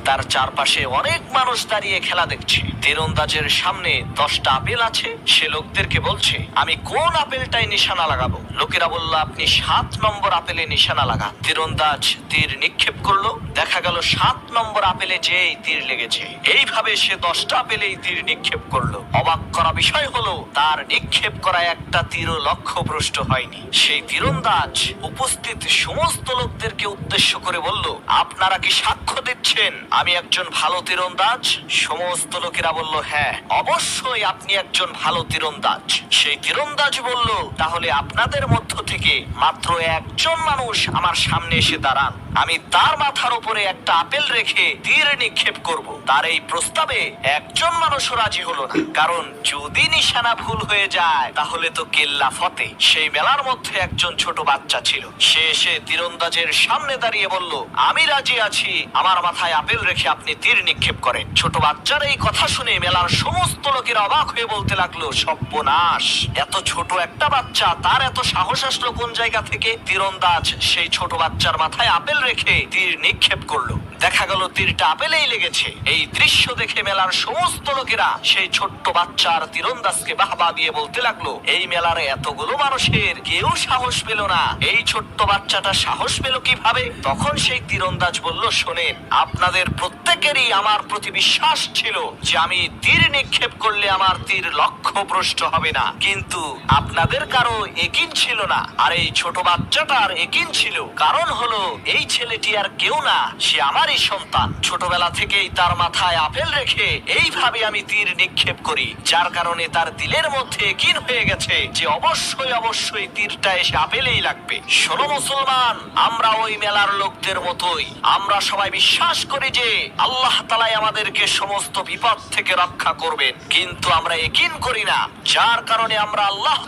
তার চারপাশে অনেক মানুষ দাঁড়িয়ে খেলা দেখছে। তীরন্দাজের সামনে 10টা আপেল আছে। সে লোকদেরকে বলছে, আমি কোন আপেলটাই নিশানা লাগাবো? লোকেরা বলল, আপনি 7 নম্বর আপেলে নিশানা লাগান। তীরন্দাজ তীর নিক্ষেপ করলো। দেখা গেল 7 নম্বর আপেলে যেই তীর লেগেছে। এইভাবে সে 10টা আপেলেই তীর নিক্ষেপ করলো। অবাক করা বিষয় হলো, তার নিক্ষেপ করা একটা তীরও লক্ষ্যভ্রষ্ট হয়নি। সেই তীরন্দাজ উপস্থিত সমস্ত লোকদেরকে উদ্দেশ্য করে বলল, আপনারা কি সাক্ষ্য দিচ্ছেন আমি একজন ভালো তীরন্দাজ? সমস্ত লোকেরা বলল, হ্যাঁ, অবশ্যই আপনি একজন ভালো তীরন্দাজ। সেই তীরন্দাজ বলল, তাহলে আপনাদের মধ্য থেকে মাত্র একজন মানুষ আমার সামনে এসে দাঁড়ান, আমি তার মাথার উপরে একটা আপেল রেখে তীর নিক্ষেপ করব। তার এই প্রস্তাবে একজন মানুষও রাজি হলো না, কারণ যদি নিশানা ভুল হয়ে যায় তাহলে তো কেল্লা ফতে। সেই মেলার মধ্যে একজন ছোট বাচ্চা ছিল। সে এসে তীরন্দাজের সামনে দাঁড়িয়ে বলল, আমি রাজি আছি, আমার মাথায় আপেল রেখে আপনি তীর নিক্ষেপ করেন। ছোট বাচ্চার এই কথা শুনে মেলার সমস্ত লোকেরা অবাক হয়ে বলতে লাগলো, সর্বনাশ, এত ছোট একটা বাচ্চা, তার এত সাহস আসলো কোন জায়গা থেকে? তীরন্দাজ সেই ছোট বাচ্চার মাথায় আপেল রেখে তীর নিক্ষেপ করলো। দেখা গেল তীরটা আপেলেই লেগেছে। এই দৃশ্য দেখে মেলার সমস্ত লোকেরা সেই ছোট্ট বাচ্চার তীরন্দাজকে বাহবা দিয়ে বলতে লাগলো, এই মেলার এতগুলো মানুষের কেউ সাহস পেল না, এই ছোট্ট বাচ্চাটা সাহস পেল কিভাবে? তখন সেই তীরন্দাজ বলল, শোনেন, আপনাদের প্রত্যেকেরই আমার প্রতি বিশ্বাস ছিল যে আমি তীর নিক্ষেপ করলে আমার তীর লক্ষ্যভ্রষ্ট হবে না, কিন্তু আপনাদের কারো একিন ছিল না। আর এই ছোট বাচ্চাটার একিন ছিল। কারণ হলো, এই ছেলেটি আর কেউ না, সে আমারই সন্তান। ছোটবেলা থেকেই তার মাথায় আপেল রেখে এইভাবে আমি তীর নিক্ষেপ করি, যার কারণে তার দিলের মধ্যে একিন হয়ে গেছে যে অবশ্যই অবশ্যই তীরটা এসে আপেলেই লাগবে। শোনো মুসলমান, আমরা ওই মেলার লোকদের মতোই, আমরা সবাই বিশ্বাস করি যে আল্লাহ তাআলাই আমাদেরকে সমস্ত বিপদ থেকে রক্ষা করবেন, কিন্তু আমরা একিন করি না, যার কারণে আমরা আল্লাহ